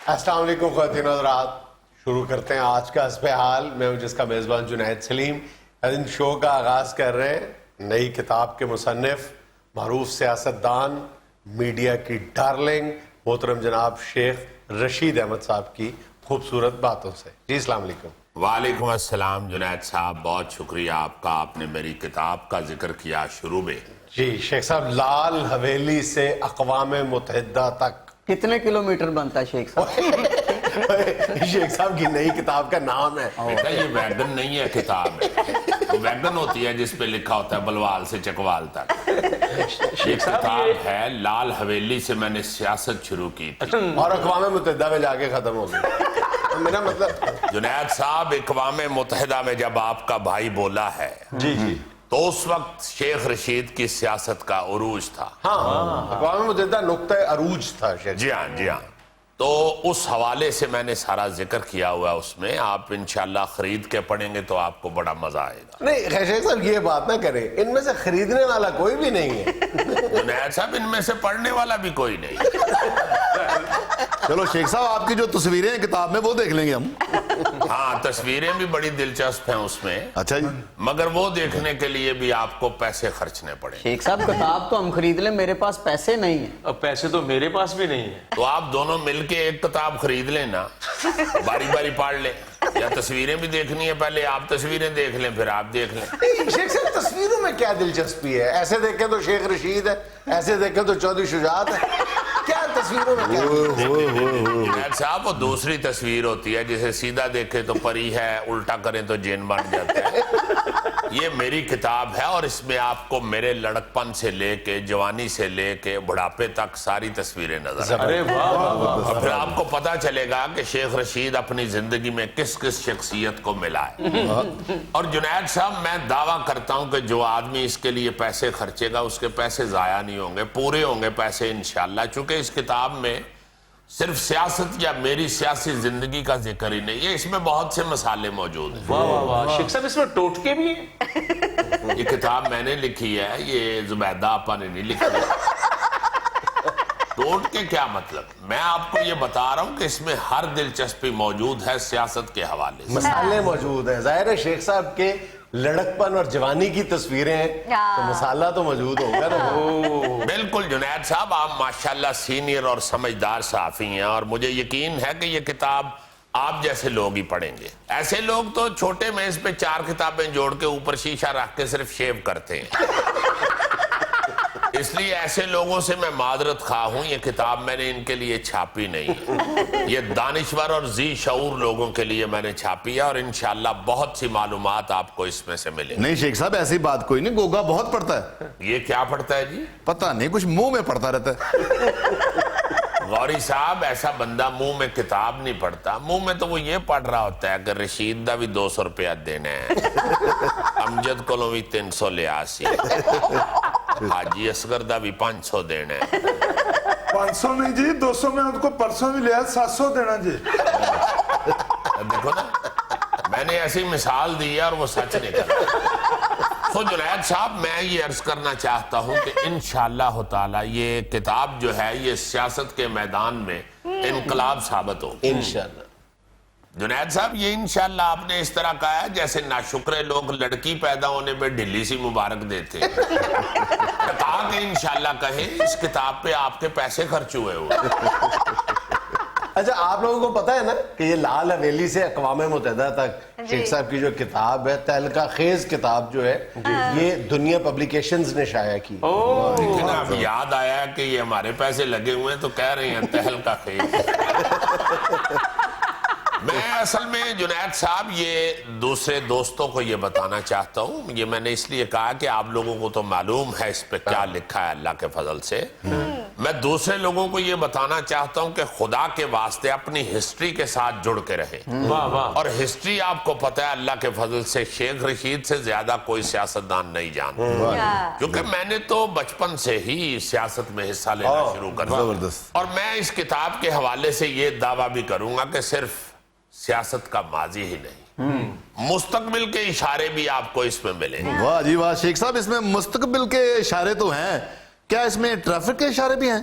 السلام علیکم خواتین و حضرات، شروع کرتے ہیں آج کا حسب حال۔ میں ہوں جس کا میزبان جنید سلیم۔ ان شو کا آغاز کر رہے ہیں نئی کتاب کے مصنف، معروف سیاستدان، میڈیا کی ڈارلنگ محترم جناب شیخ رشید احمد صاحب کی خوبصورت باتوں سے۔ جی السلام علیکم۔ وعلیکم السلام جنید صاحب، بہت شکریہ آپ کا، آپ نے میری کتاب کا ذکر کیا شروع میں۔ جی شیخ صاحب، لال حویلی سے اقوام متحدہ تک کتنے کلومیٹر بنتا ہے شیخ صاحب؟ شیخ صاحب کی نئی کتاب کا نام ہے۔ بیٹا یہ ویگن نہیں ہے، کتاب ہے۔ ویگن ہوتی ہے جس پہ لکھا ہوتا ہے بلوال سے چکوال تک۔ یہ کتاب ہے لال حویلی سے میں نے سیاست شروع کی تھی اور اقوام متحدہ میں جا کے ختم ہو گئی۔ میرا مطلب جنید صاحب، اقوام متحدہ میں جب آپ کا بھائی بولا ہے جی جی تو اس وقت شیخ رشید کی سیاست کا عروج تھا۔ ہاں، اقوام متحدہ نقطہ عروج تھا شیخ۔ جی ہاں جی ہاں، تو اس حوالے سے میں نے سارا ذکر کیا ہوا ہے اس میں، آپ انشاءاللہ خرید کے پڑھیں گے تو آپ کو بڑا مزہ آئے گا۔ نہیں شیخ صاحب یہ بات نہ کریں، ان میں سے خریدنے والا کوئی بھی نہیں ہے۔ جنید صاحب ان میں سے پڑھنے والا بھی کوئی نہیں۔ چلو شیخ صاحب، آپ کی جو تصویریں ہیں کتاب میں وہ دیکھ لیں گے ہم۔ ہاں تصویریں بھی بڑی دلچسپ ہیں اس میں، اچھا جی، مگر وہ دیکھنے کے لیے بھی آپ کو پیسے خرچنے پڑیں۔ شیخ صاحب کتاب تو ہم خرید لیں، میرے پاس پیسے نہیں ہیں۔ اب پیسے تو میرے پاس بھی نہیں ہیں۔ تو آپ دونوں مل کے ایک کتاب خرید لیں نا، باری باری پڑھ لیں، یا تصویریں بھی دیکھنی ہے پہلے آپ تصویریں دیکھ لیں پھر آپ دیکھ لیں۔ شیخ صاحب تصویروں میں کیا دلچسپی ہے؟ ایسے دیکھیں تو شیخ رشید ہے، ایسے دیکھیں تو چودھری شجاعت ہے، کیا تصویروں میں کیا؟ جنید صاحب وہ دوسری تصویر ہوتی ہے، جسے سیدھا دیکھے تو پری ہے، الٹا کریں تو جین بن جاتا ہے۔ یہ میری کتاب ہے اور اس میں آپ کو میرے لڑکپن سے لے کے جوانی سے لے کے بڑھاپے تک ساری تصویریں نظر آئیں۔ ارے واہ واہ واہ۔ اور پھر آپ کو پتا چلے گا کہ شیخ رشید اپنی زندگی میں کس کس شخصیت کو ملا ہے۔ اور جنید صاحب میں دعویٰ کرتا ہوں کہ جو آدمی اس کے لیے پیسے خرچے گا اس کے پیسے ضائع نہیں ہوں گے، پورے ہوں گے پیسے انشاءاللہ، چونکہ اس کتاب میں صرف سیاست یا میری سیاسی زندگی کا ذکر ہی نہیں ہے، اس میں بہت سے مسالے موجود ہیں۔ واہ واہ واہ، شیخ صاحب اس میں ٹوٹکے بھی ہیں؟ یہ کتاب میں نے لکھی ہے، یہ زبیدہ آپا نے نہیں لکھی ہے۔ ٹوٹ کے کیا مطلب؟ میں آپ کو یہ بتا رہا ہوں کہ اس میں ہر دلچسپی موجود ہے سیاست کے حوالے سے۔ مسالے موجود ہیں، ظاہر ہے شیخ صاحب کے لڑکپن اور جوانی کی تصویریں ہیں تو مسالہ تو موجود ہوگا نا۔ بالکل جنید صاحب، آپ ماشاءاللہ سینئر اور سمجھدار صحافی ہیں اور مجھے یقین ہے کہ یہ کتاب آپ جیسے لوگ ہی پڑھیں گے۔ ایسے لوگ تو چھوٹے میز پہ 4 کتابیں جوڑ کے اوپر شیشہ رکھ کے صرف شیو کرتے ہیں۔ اس لیے ایسے لوگوں سے میں معذرت خواہ ہوں، یہ کتاب میں نے ان کے لیے چھاپی نہیں ہے، یہ دانشور اور ذی شعور لوگوں کے لیے میں نے چھاپی ہے اور انشاءاللہ بہت سی معلومات آپ کو اس میں سے ملیں گی۔ نہیں شیخ صاحب ایسی بات کوئی نہیں، گوگا بہت پڑھتا ہے۔ یہ کیا پڑھتا ہے جی؟ پتہ نہیں، کچھ منہ میں پڑھتا رہتا ہے۔ غوری صاحب ایسا بندہ منہ میں کتاب نہیں پڑھتا، منہ میں تو وہ یہ پڑھ رہا ہوتا ہے کہ رشید دا بھی 200 روپیہ دینا ہے، امجد کو بھی 300 لیا سی، حاجی اصغر دا بھی 500 دینا ہے۔ 500 نہیں جی، 200 میں ان کو پرسوں بھی لیا، 700 دینا جی۔ دیکھو نا، میں نے ایسی مثال دی ہے اور وہ سچ نکلا۔ تو جنید صاحب میں یہ عرض کرنا چاہتا ہوں کہ انشاءاللہ تعالی یہ کتاب جو ہے یہ سیاست کے میدان میں انقلاب ثابت ہوگی انشاءاللہ۔ جنید صاحب یہ انشاءاللہ آپ نے اس طرح کہا ہے جیسے ناشکرے لوگ لڑکی پیدا ہونے پہ ڈھلی سی مبارک دیتے ہیں۔ کہا کہ انشاءاللہ کہیں اس کتاب پہ آپ کے پیسے خرچ ہوئے ہوئے۔ اچھا آپ لوگوں کو پتا ہے نا کہ یہ لال حویلی سے اقوام متحدہ تک شیخ صاحب کی جو کتاب ہے، تہلکہ خیز کتاب جو ہے، یہ دنیا پبلیکیشنز نے شائع کی۔ لیکن اب یاد آیا کہ یہ ہمارے پیسے لگے ہوئے ہیں تو کہہ رہے ہیں تہلکہ خیز۔ میں اصل میں جنید صاحب یہ دوسرے دوستوں کو یہ بتانا چاہتا ہوں، یہ میں نے اس لیے کہا کہ آپ لوگوں کو تو معلوم ہے اس پہ کیا لکھا ہے اللہ کے فضل سے، میں دوسرے لوگوں کو یہ بتانا چاہتا ہوں کہ خدا کے واسطے اپنی ہسٹری کے ساتھ جڑ کے رہیں۔ واہ واہ۔ اور ہسٹری آپ کو پتہ ہے اللہ کے فضل سے شیخ رشید سے زیادہ کوئی سیاستدان نہیں جانتا، کیونکہ میں نے تو بچپن سے ہی سیاست میں حصہ لینا شروع کر دیا، زبردست۔ اور میں اس کتاب کے حوالے سے یہ دعویٰ بھی کروں گا کہ صرف سیاست کا ماضی ہی نہیں، مستقبل کے اشارے بھی آپ کو اس میں ملیں گے۔ واہ جی واہ شیخ صاحب، اس میں مستقبل کے اشارے تو ہیں، کیا اس میں ٹریفک کے اشارے بھی ہیں؟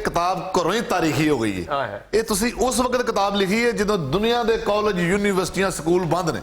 ਕਿਤਾਬ ਘਰੋਂ ਹੀ ਤਾਰੀਖੀ ਹੋ ਗਈ ਹੈ। ਇਹ ਤੁਸੀਂ ਉਸ ਵਕਤ ਕਿਤਾਬ ਲਿਖੀ ਹੈ ਜਦੋਂ ਦੁਨੀਆ ਦੇ ਕਾਲਜ, ਯੂਨੀਵਰਸਿਟੀਆਂ, ਸਕੂਲ ਬੰਦ ਨੇ।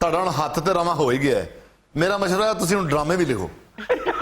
ਤੁਹਾਡਾ ਹੁਣ ਹੱਥ ਤੇ ਰਮਾ ਹੋ ਹੀ ਗਿਆ ਹੈ। ਮੇਰਾ ਮਸ਼ਵਰਾ ਹੈ ਤੁਸੀਂ ਹੁਣ ਡਰਾਮੇ ਵੀ ਲਿਖੋ।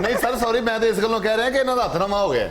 ਨਹੀਂ ਸਰ ਸੌਰੀ ਮੈਂ ਤਾਂ ਇਸ ਗੱਲੋਂ ਕਹਿ ਰਿਹਾ ਕਿ ਇਹਨਾਂ ਦਾ ਹੱਥ ਰਮਾ ਹੋ ਗਿਆ ਹੈ।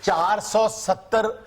470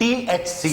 THC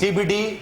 CBD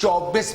$24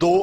$2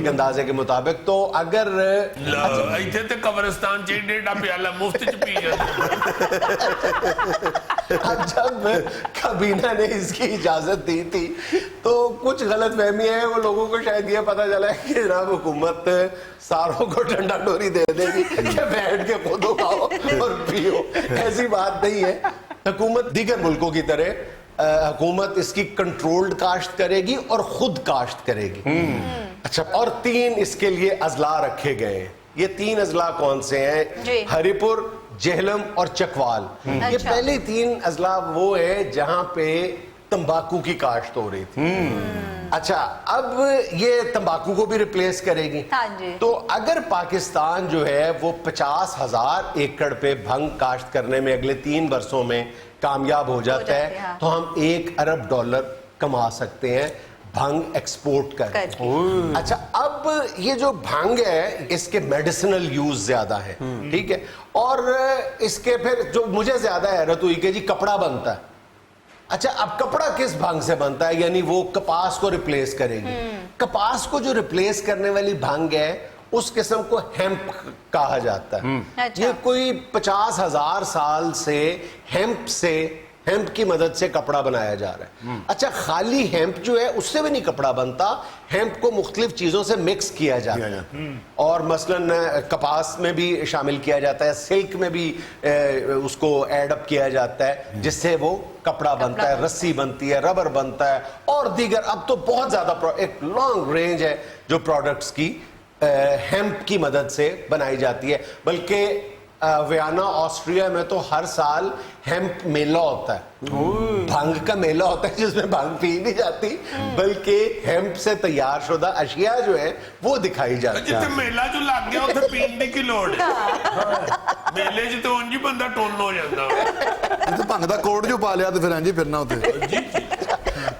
ایک اندازے کے مطابق. تو اگر ایتھے تے قبرستان چ ڈیڑھا پیالہ مفت چ پی جب کابینہ نے اس کی اجازت دی تھی تو کچھ غلط فہمی ہے, وہ لوگوں کو شاید یہ پتا چلا ہے کہ جناب حکومت ساروں کو ٹھنڈا ڈوری دے دے گی کہ بیٹھ کے خود کھاؤ اور پیو. ایسی بات نہیں ہے. حکومت دیگر ملکوں کی طرح حکومت اس کی کنٹرولڈ کاشت کرے گی اور خود کاشت کرے گی. اچھا, اور 3 اس کے لیے اضلاع رکھے گئے ہیں. یہ 3 اضلاع کون سے ہیں؟ ہری پور, جہلم اور چکوال. یہ پہلے 3 اضلاع وہ ہے جہاں پہ تمباکو کی کاشت ہو رہی تھی. اچھا, اب یہ تمباکو کو بھی ریپلیس کرے گی. تو اگر پاکستان جو ہے وہ 50,000 ایکڑ پہ بھنگ کاشت کرنے میں اگلے 3 برسوں میں کامیاب ہو جاتا ہے تو ہم $1 ارب کما سکتے ہیں بھنگ ایکسپورٹ کر. اچھا, اب یہ جو بھنگ ہے اس کے میڈیسنل یوز زیادہ ہے, ٹھیک ہے, اور اس کے پھر جو مجھے زیادہ حیرت ہوئی کہ جی کپڑا بنتا ہے. اچھا, اب کپڑا کس بھنگ سے بنتا ہے؟ یعنی وہ کپاس کو ریپلیس کرے گی. کپاس کو جو ریپلیس کرنے والی بھنگ ہے اس قسم کو ہیمپ کہا جاتا ہے. یہ کوئی 50,000 سال سے ہیمپ کی مدد سے کپڑا بنایا جا رہا ہے. اچھا, خالی ہیمپ جو ہے اس سے بھی نہیں کپڑا بنتا, ہیمپ کو مختلف چیزوں سے مکس کیا جاتا ہے اور مثلاً کپاس میں بھی شامل کیا جاتا ہے, سلک میں بھی اس کو ایڈ اپ کیا جاتا ہے جس سے وہ کپڑا بنتا ہے, رسی بنتی ہے, ربر بنتا ہے اور دیگر. اب تو بہت زیادہ ایک لانگ رینج ہے جو پروڈکٹس کی ہیمپ کی مدد سے بنائی جاتی ہے. بلکہ ویانا آسٹریا میں تو ہر سال ہیمپ میلہ ہوتا ہے, بھنگ کا میلہ ہوتا ہے جس میں بھنگ پی نہیں جاتی بلکہ ہیمپ سے تیار شدہ اشیاء جو ہے وہ دکھائی جاتی ہے. جتے میلہ جو لگ گیا اتنے پین کی لوڑ ہے, میلے چ تو انجی بندہ ٹون ہو جاتا ہے. تو بھنگ دا کوٹ جو پا لیا تو پھر انجی پھرنا ہوتے.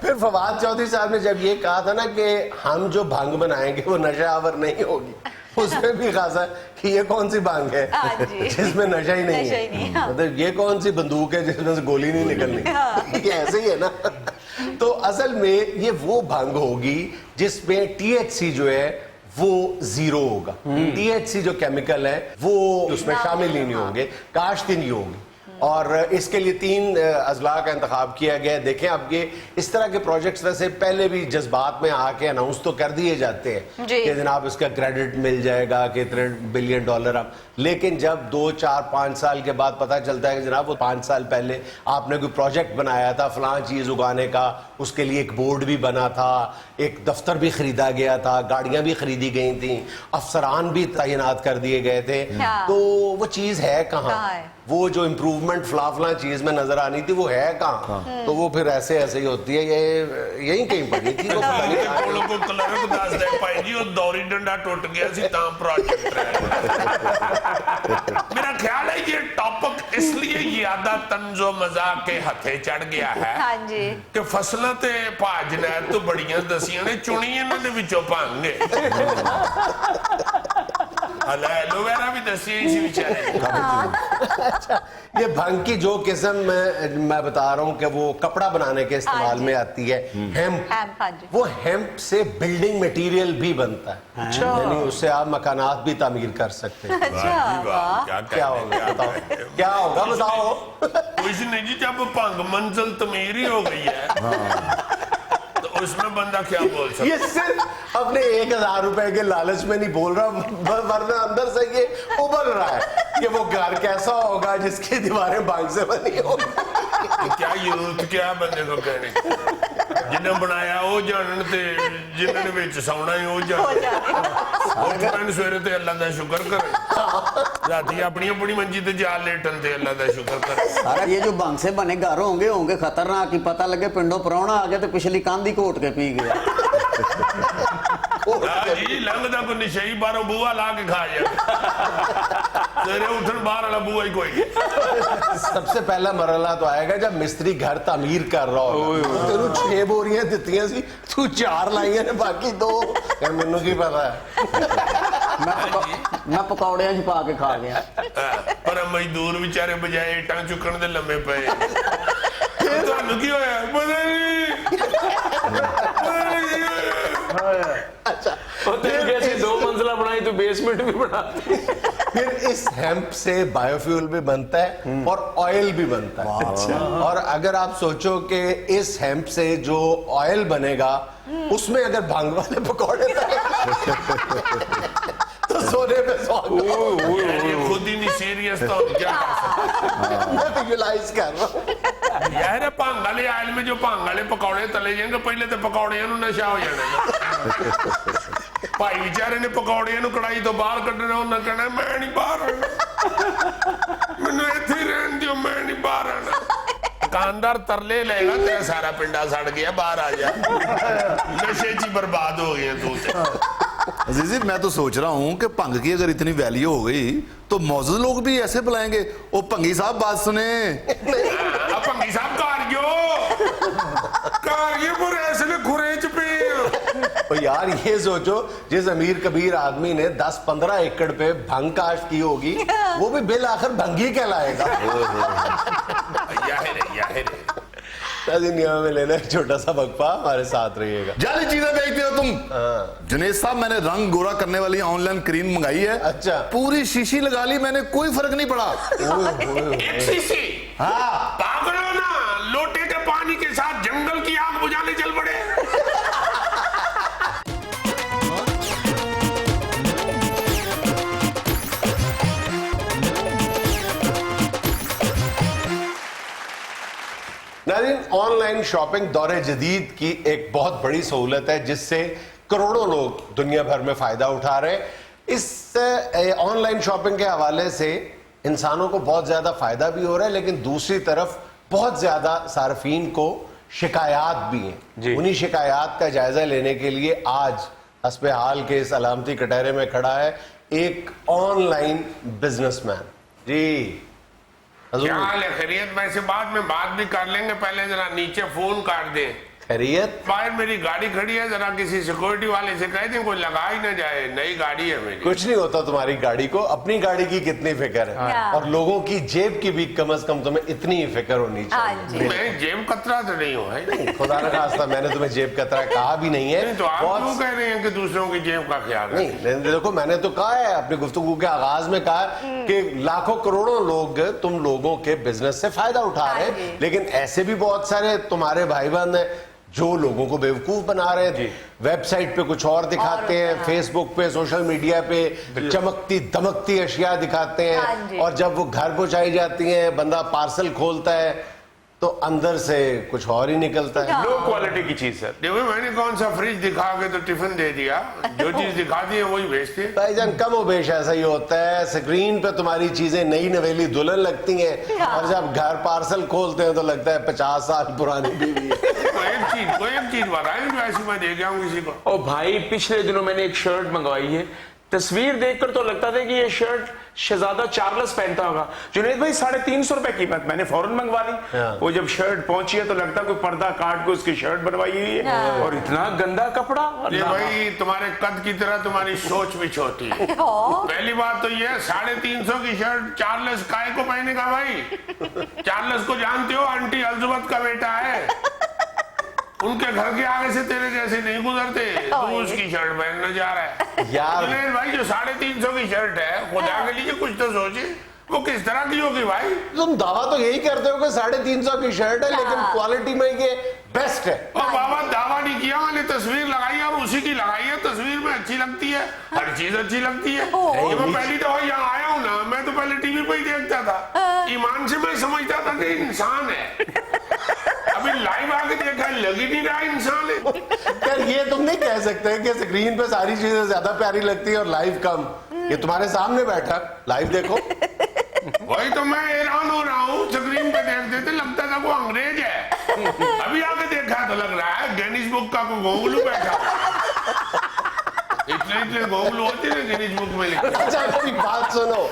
پھر فواد چودھری صاحب نے جب یہ کہا تھا نا کہ ہم جو بھنگ بنائیں گے وہ نشہ آور نہیں ہوگی, اس میں بھی خاصا کہ یہ کون سی بھنگ ہے جس میں نشہ ہی نہیں ہے, مطلب یہ کون سی بندوق ہے جس میں سے گولی نہیں نکلنی, یہ ایسے ہی ہے نا. تو اصل میں یہ وہ بھنگ ہوگی جس میں THC جو ہے وہ 0 ہوگا. THC جو کیمیکل ہے وہ اس میں شامل ہی نہیں ہوں گے, کاشت ہی نہیں ہوگی. اور اس کے لیے 3 اضلاع کا انتخاب کیا گیا. دیکھیں اب یہ اس طرح کے پروجیکٹس ویسے پہلے بھی جذبات میں آ کے اناؤنس تو کر دیے جاتے ہیں کہ جناب اس کا کریڈٹ مل جائے گا کہ $3 بلین, لیکن جب 2, 4, 5 سال کے بعد پتہ چلتا ہے کہ جناب وہ 5 سال پہلے آپ نے کوئی پروجیکٹ بنایا تھا فلاں چیز اگانے کا, اس کے لیے ایک بورڈ بھی بنا تھا, ایک دفتر بھی خریدا گیا تھا, گاڑیاں بھی خریدی گئی تھیں, افسران بھی تعینات کر دیے گئے تھے, تو وہ چیز ہے کہاں؟ وہ جو امپروومنٹ فلاں چیز میں نظر آنی تھی وہ ہے کہاں؟ تو وہ پھر ایسے ہی ہوتی ہے. یہ یہیں کہیں پڑی تھی میرا خیال ہے یہ ٹاپک اس لیے زیادہ طنز و مزاح کے ہتھے چڑھ گیا ہے کہ فصلیں تے بھاج جنید تو بڑیاں دسیاں نے چنی انہوں نے وچوں بھنگ ایلوویرا بھی دسی اسی بیچارے. یہ بھنگ کی جو قسم میں بتا رہا ہوں کہ وہ کپڑا بنانے کے استعمال میں آتی ہے, ہیمپ, وہ ہیمپ سے بلڈنگ میٹیریل بھی بنتا ہے, یعنی اس سے آپ مکانات بھی تعمیر کر سکتے ہیں. کیا ہوگا بتاؤ, کیا ہوگا بتاؤ. کچھ نہیں جی, جب بھنگ منزل تعمیر ہی ہو گئی ہے اس میں بندہ کیا بول سکتا ہے؟ یہ صرف اپنے 1,000 روپے کے لالچ میں نہیں بول رہا, ورنہ اندر سے یہ ابل رہا ہے کہ وہ گھر کیسا ہوگا جس کی دیواریں بھنگ سے بنی ہوگی. کیا ضرورت کیا بندے کو کہنے, جنہیں بنایا وہ جانن تے جنہیں وچ سونا ہی وہ جانن. سویرے تے اللہ دا شکر کرے, راتی اپنی اپنی منجی تے جا لیٹن تے اللہ دا شکر کرے. سارا یہ جو بھنگ سے بنے گھر ہوں گے خطرناک, پتہ لگے پنڈوں پراؤنا آ گیا تو پچھلی کاندھی کوٹ کے پی گیا. جی لنگ دا کوئی نشئی باروں بوہا لا کے کھا جائے, سویرے اٹھن باہر والا بوہا ہی کوئی نہیں. سب سے پہلا مرحلہ تو آئے گا جب مستری گھر تعمیر کر رہا ہوگا, تینوں 6 بوریاں دیتیاں سی, تو 4 لائیاں نے باقی 2 مینوں کی پتا ہے. میں پکوڑیاں چھپا کے کھا گیا. پر مزدور بیچارے بجائے اٹاں چکن دے لمبے پئے. تانوں کی ہویا پتہ نہیں. اچھا, کے بیسمنٹ بھی بناتے ہیں. پھر اس ہیمپ سے بایو فیول بھی بنتا ہے اور آئل بھی بنتا ہے. اور اگر آپ سوچو کہ اس ہیمپ سے جو آئل بنے گا اس میں اگر بھنگ والے پکوڑے تو سونے پہ یہ خود ہی نہیں سیریس تو کیا میں ویژولائز کر رہا ہوں. یار بھنگ والے آئل میں جو بھنگ والے پکوڑے تلے جائیں گے پہلے تو پکوڑیاں نو نشا ہو جانا. بھائی بیچارے نے پکوڑیاں نو کڑائی تو باہر کڈنا, انہاں کہنا میں نہیں باہر آنا, مینوں ایتھے ہی رہن دیو, میں نہیں باہر آنا. دکاندار ترلے لے گا تیرا سارا پنڈا سڑ گیا, باہر آ جا, نشے چی برباد ہو گئے تو سے. عزیزی میں تو سوچ رہا ہوں کہ بھنگ کی اگر اتنی ویلیو ہو گئی تو معزز لوگ بھی ایسے بلائیں گے, او بھنگی صاحب بات سنیں. اب بھنگی صاحب کاریو پر ایسے نے گھریچ پہ. یار یہ سوچو جس امیر کبیر آدمی نے 10-15 ایکڑ پہ بھنگ کاشت کی ہوگی وہ بھی بالآخر بھنگی کہلائے گا. دنیا میں لینا ایک چھوٹا سا وقفہ, ہمارے ساتھ رہیے گا. جعلی چیزیں بیچتے ہو تم. جنید صاحب میں نے رنگ گورا کرنے والی آن لائن کریم منگائی ہے, اچھا پوری شیشی لگا لی میں نے, کوئی فرق نہیں پڑا. ایک سی ہاں پاگلو نا, لوٹے کے پانی کے ساتھ جنگل کی آگ بجھانے چل پڑے. ناظرین, آن لائن شاپنگ دور جدید کی ایک بہت بڑی سہولت ہے جس سے کروڑوں لوگ دنیا بھر میں فائدہ اٹھا رہے ہیں. اس آن لائن شاپنگ کے حوالے سے انسانوں کو بہت زیادہ فائدہ بھی ہو رہا ہے, لیکن دوسری طرف بہت زیادہ صارفین کو شکایات بھی ہیں. انہی شکایات کا جائزہ لینے کے لیے آج حسب حال کے اس علامتی کٹہرے میں کھڑا ہے ایک آن لائن بزنس مین. جی کیا حال ہے, خیریت؟ میں سے بعد میں بات بھی کر لیں گے, پہلے ذرا نیچے فون کاٹ دیں. خیریت؟ باہر میری گاڑی کھڑی ہے, ذرا کسی سیکورٹی والے سے کہہ دیں کوئی لگا ہی نہ جائے, نئی گاڑی ہے میری. کچھ نہیں ہوتا تمہاری گاڑی کو, اپنی گاڑی کی کتنی فکر ہے, اور لوگوں کی جیب کی بھی کم از کم تمہیں اتنی ہی فکر ہونی چاہیے. میں جیب کترا تو نہیں ہوں, ہے خدا نہ خواستہ میں نے تمہیں جیب کترا کہا بھی نہیں ہے. تو آپ کیوں کہہ رہے ہیں کہ دوسروں کی جیب کا خیال ہے؟ نہیں دیکھو, میں نے تو کہا ہے اپنی گفتگو کے آغاز میں کہا کہ لاکھوں کروڑوں لوگ تم لوگوں کے بزنس سے فائدہ اٹھا رہے ہیں, لیکن ایسے بھی بہت سارے تمہارے بھائی بہن ہیں جو لوگوں کو بیوقوف بنا رہے ہیں. ویب سائٹ پہ کچھ اور دکھاتے ہیں, فیس بک پہ, سوشل میڈیا پہ چمکتی دمکتی اشیاء دکھاتے ہیں, اور جب وہ گھر پہنچائی جاتی ہیں بندہ پارسل کھولتا ہے تو اندر سے کچھ اور ہی نکلتا ہے. لو کوالٹی کی چیز ہے. دیکھو میں نے کون سا فریج دکھا کے تو ٹفن دے دیا, جو چیز دکھاتی ہے وہی بھیجتے ہیں. بھائی جان کم و بیش ایسا ہی ہوتا ہے, اسکرین پہ تمہاری چیزیں نئی نویلی دلہن لگتی ہیں, اور جب گھر پارسل کھولتے ہیں تو لگتا ہے 50 سال پرانی بیوی ہے. کوئی ایک چیز بتائیں جو ایسی میں دے گیا ہوں کسی کو. او بھائی پچھلے دنوں میں نے ایک شرٹ منگوائی ہے, تصویر دیکھ کر تو لگتا تھا کہ یہ شرٹ شہزادہ چارلس پہنتا ہوگا. جنید بھائی 350 روپے قیمت, میں نے فوراً منگوا لی. وہ جب شرٹ پہنچی ہے تو لگتا کوئی پردہ کاٹ کے اس کی شرٹ بنوائی ہوئی ہے, اور اتنا گندا کپڑا. یہ بھائی تمہارے قد کی طرح تمہاری سوچ بھی چھوٹی ہے. پہلی بات تو یہ 350 کی شرٹ چارلس کائے کو پہنے گا بھائی؟ چارلس کو جانتے ہو, آنٹی الزبتھ کا بیٹا ہے, ان کے گھر کے آگے سے تیرے جیسے نہیں گزرتے, تو اس کی شرٹ پہننا جا رہا ہے. جنید بھائی جو 350 کی شرٹ ہے, خدا کے لیے کچھ تو سوچے وہ کس طرح کی ہوگی بھائی. تم دعویٰ تو یہی کرتے ہو کہ 350 کی شرٹ ہے, لیکن کوالٹی میں یہ بیسٹ ہے. اور بابا دعویٰ نہیں کیا, میں نے تصویر لگائی ہے اور اسی کی لگائی ہے. تصویر میں اچھی لگتی ہے, ہر چیز اچھی لگتی ہے. میں پہلی دفعہ یہاں آیا ہوں نا, میں تو پہلے ٹی وی پہ ہی دیکھتا تھا, ایمان سے میں سمجھتا تھا کہ انسان ہے. ابھی لائیو آ کے دیکھا لگ ہی نہیں رہا انسان ہے. یار یہ تم نہیں کہہ سکتے کہ اسکرین پہ ساری چیزیں زیادہ پیاری لگتی ہیں اور لائیو کم. یہ تمہارے سامنے بیٹھا, لائیو دیکھو. وہی تو میں حیران ہو رہا ہوں, اسکرین پہ دیکھتے تھے لگتا تھا وہ انگریز ہے, ابھی آ کے دیکھا تو لگ رہا ہے گینیس بک کا کوئی گونگلو بیٹھا. اتنے گونگلو ہوتے ہیں گینیس بک میں لکھتے. اچھا کوئی بات سنو,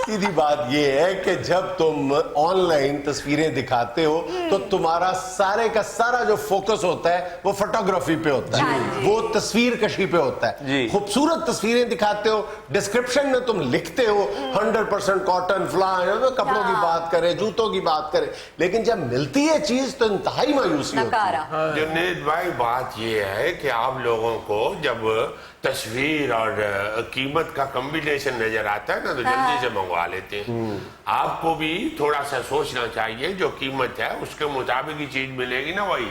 سیدھی بات یہ ہے کہ جب تم آن لائن تصویریں دکھاتے ہو تو تمہارا سارے کا سارا جو فوکس ہوتا ہے وہ فوٹوگرافی پہ ہوتا ہے, وہ تصویر کشی پہ ہوتا ہے. خوبصورت تصویریں دکھاتے ہو, ڈسکرپشن میں تم لکھتے ہو 100% کاٹن فلان, کپڑوں کی بات کریں, جوتوں کی بات کریں, لیکن جب ملتی ہے چیز تو انتہائی مایوسی ہوتی ہے. جنید بھائی بات یہ ہے کہ آپ لوگوں کو جب تصویر اور قیمت کا کمبینیشن نظر آتا ہے نا تو جلدی سے منگوا لیتے ہیں. آپ کو بھی تھوڑا سا سوچنا چاہیے, جو قیمت ہے اس کے مطابق ہی چیز ملے گی نا. وہی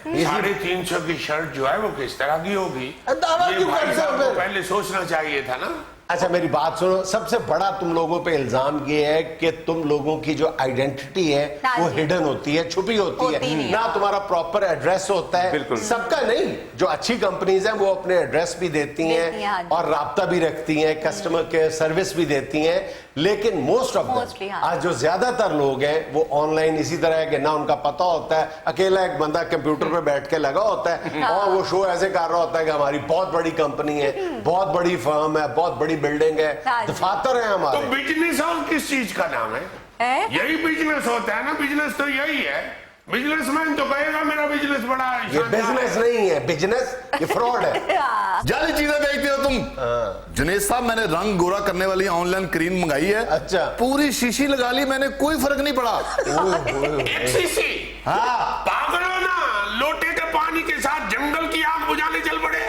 350 کی شرٹ جو ہے وہ کس طرح کی ہوگی, یہ بھائی صاحب کو پہلے سوچنا چاہیے تھا نا. اچھا میری بات سنو, سب سے بڑا تم لوگوں پہ الزام یہ ہے کہ تم لوگوں کی جو آئیڈینٹی ہے وہ ہڈن ہوتی ہے, چھپی ہوتی ہے, نہ تمہارا پراپر ایڈریس ہوتا ہے. سب کا نہیں, جو اچھی کمپنیز ہیں وہ اپنے ایڈریس بھی دیتی ہیں اور رابطہ بھی رکھتی ہیں, کسٹمر کے سروس بھی دیتی ہیں, لیکن موسٹ آف دم آج جو زیادہ تر لوگ ہیں وہ آن لائن اسی طرح ہے کہ نہ ان کا پتہ ہوتا ہے, اکیلا ایک بندہ کمپیوٹر پہ بیٹھ کے لگا ہوتا ہے اور وہ شو ایسے کر رہا ہوتا ہے کہ ہماری بہت بڑی کمپنی ہے, بہت بڑی فرم ہے, بہت بڑی بلڈنگ ہے, دفاتر ہیں ہمارے. تو بزنس ہاؤس کس چیز کا نام ہے؟ یہی بزنس ہوتا ہے نا, بزنس تو یہی ہے. بزنس مین تو کہے گا میرا بزنس بڑا ہے. یہ بزنس نہیں ہے, بزنس یہ فراڈ ہے. جعلی چیزیں بیچتے ہو تم. جنید صاحب میں نے رنگ گورا کرنے والی آن لائن کریم منگائی ہے, اچھا پوری شیشی لگا لی میں نے, کوئی فرق نہیں پڑا. ایک شیشی ہاں پاگل ہو نا, لوٹے کے پانی کے ساتھ جنگل کی آگ بجھانے چل پڑے.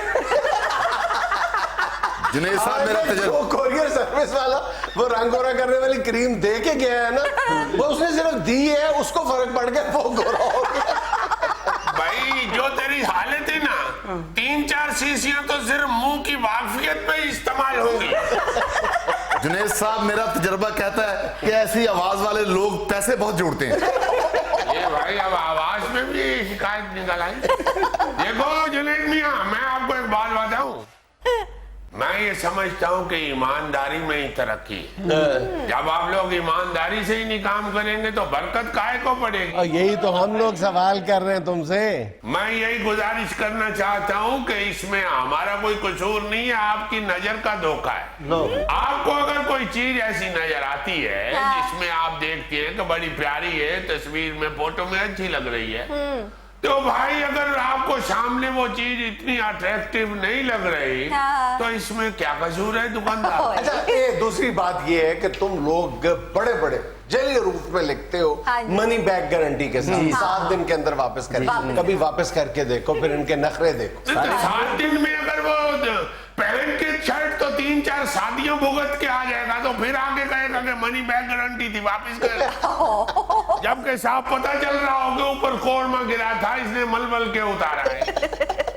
جنید صاحب میرا تجربہ, وہ کوریئر سروس والا وہ رنگ گورا کرنے والی کریم دے کے گیا ہے نا, وہ اس نے صرف دی ہے, اس کو فرق پڑ گیا, وہ گورا ہو گیا. بھائی جو تیری حالت ہے نا, 3-4 شیشیاں تو صرف منہ کی واقفیت پہ استعمال ہوں گی. جنید صاحب میرا تجربہ کہتا ہے کہ ایسی آواز والے لوگ پیسے بہت جوڑتے ہیں. یہ بھائی اب آواز میں بھی شکایت نکل آئی. دیکھو جنید میاں, میں آپ کو ایک بات بتاؤں, میں یہ سمجھتا ہوں کہ ایمانداری میں ہی ترقی ہے. جب آپ لوگ ایمانداری سے ہی نہیں کام کریں گے تو برکت کائے کو پڑے گی. اور یہی تو ہم لوگ سوال کر رہے ہیں تم سے. میں یہی گزارش کرنا چاہتا ہوں کہ اس میں ہمارا کوئی قصور نہیں ہے, آپ کی نظر کا دھوکہ ہے. آپ کو اگر کوئی چیز ایسی نظر آتی ہے جس میں آپ دیکھتے ہیں کہ بڑی پیاری ہے, تصویر میں فوٹو میں اچھی لگ رہی ہے, تو بھائی اگر آپ کو سامنے وہ چیز اتنی اٹریکٹیو نہیں لگ رہی تو اس میں کیا قصور ہے دکاندار. اچھا دوسری بات یہ ہے کہ تم لوگ بڑے بڑے جعلی روپ میں لکھتے ہو منی بیک گارنٹی کے ساتھ, 7 دن کے اندر واپس کریں. کبھی واپس کر کے دیکھو, پھر ان کے نخرے دیکھو. 7 دن میں اگر وہ پہن کے شرٹ تو 3-4 شادیوں بھگت کے آ جائے گا تو پھر آگے کہے گا کہ منی بیک گارنٹی تھی, واپس کر. جبکہ صاحب پتہ چل رہا ہو کہ اوپر کورما گرا تھا, اس نے مل مل کے اتارا ہے.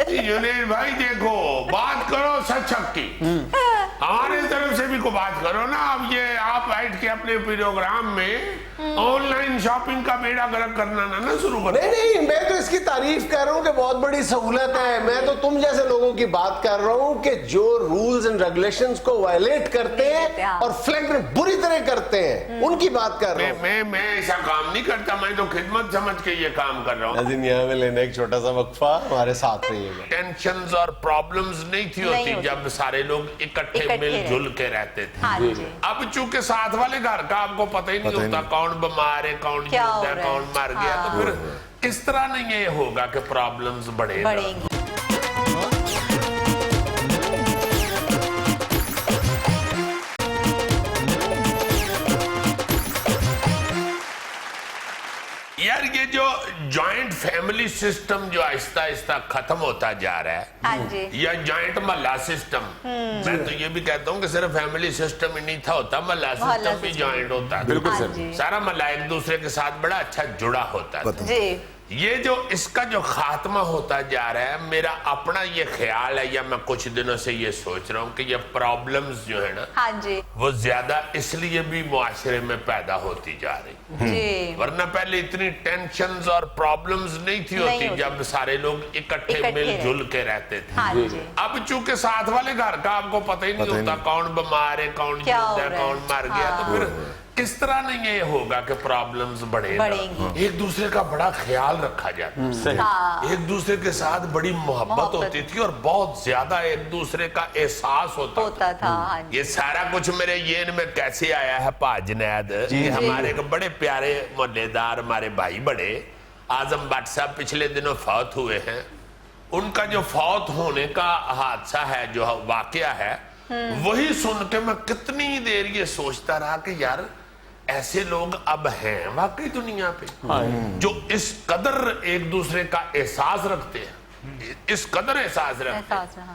جنید بھائی دیکھو, بات کرو سچ حق کی, ہمارے طرف سے بھی کو بات کرو نا. اب یہ آپ بیٹھ کے اپنے پروگرام میں آن لائن شاپنگ کا بیڑا گرک کرنا نہ شروع کرو. نہیں, میں تو اس کی تعریف کر رہا ہوں کہ بہت بڑی سہولت ہے. میں تو تم جیسے لوگوں کی بات کر رہا ہوں کہ جو رولز اینڈ ریگولیشنز کو وائلیٹ کرتے ہیں اور فلیگرنٹ بری طرح کرتے ہیں, ان کی بات کر رہا ہوں. میں ایسا کام نہیں کرتا, میں تو خدمت سمجھ کے یہ کام کر رہا ہوں. ناظرین یہاں میں لینا ایک چھوٹا سا وقفہ, ہمارے ساتھ رہیے گا. ٹینشنز اور پرابلمز نہیں تھی ہوتی جب سارے لوگ اکٹھے مل جل کے رہتے تھے. اب چونکہ ساتھ والے گھر کا آپ کو پتہ ہی نہیں ہوتا کون بیمار ہے, کون جیتا ہے, کون مر گیا, تو پھر کس طرح نہیں یہ ہوگا کہ پرابلمز بڑھیں گی. یار یہ جو جوائنٹ فیملی سسٹم جو آہستہ آہستہ ختم ہوتا جا رہا ہے, یا جوائنٹ محلہ سسٹم, میں تو یہ بھی کہتا ہوں کہ صرف فیملی سسٹم ہی نہیں تھا ہوتا, محلہ سسٹم بھی جوائنٹ ہوتا ہے. بالکل سر, سارا محلہ ایک دوسرے کے ساتھ بڑا اچھا جڑا ہوتا ہے. یہ جو اس کا جو خاتمہ ہوتا جا رہا ہے, میرا اپنا یہ خیال ہے, یا میں کچھ دنوں سے یہ سوچ رہا ہوں کہ یہ پرابلمز جو ہے نا وہ زیادہ اس لیے بھی معاشرے میں پیدا ہوتی جا رہی. ورنہ پہلے اتنی ٹینشنز اور پرابلمز نہیں تھی ہوتی جب سارے لوگ اکٹھے مل جل کے رہتے تھے. اب چونکہ ساتھ والے گھر کا آپ کو پتہ ہی نہیں ہوتا کون بیمار ہے, کون جیتا ہے, کون مر گیا, تو پھر کس طرح نہیں یہ ہوگا کہ پرابلمز بڑھیں گی. ایک دوسرے کا بڑا خیال رکھا جاتا, ایک دوسرے کے ساتھ بڑی محبت ہوتی تھی, اور بہت زیادہ ایک دوسرے کا احساس ہوتا تھا. یہ سارا کچھ میرے ذہن میں کیسے آیا ہے پا جنید, کہ ہمارے ایک بڑے پیارے محلے دار ہمارے بھائی بڑے اعظم بٹ صاحب پچھلے دنوں فوت ہوئے ہیں. ان کا جو فوت ہونے کا حادثہ ہے, جو واقعہ ہے, وہی سن کے میں کتنی دیر یہ سوچتا رہا کہ یار ایسے لوگ اب ہیں واقعی دنیا پہ جو اس قدر ایک دوسرے کا احساس رکھتے ہیں, اس قدر احساس رکھتے ہیں.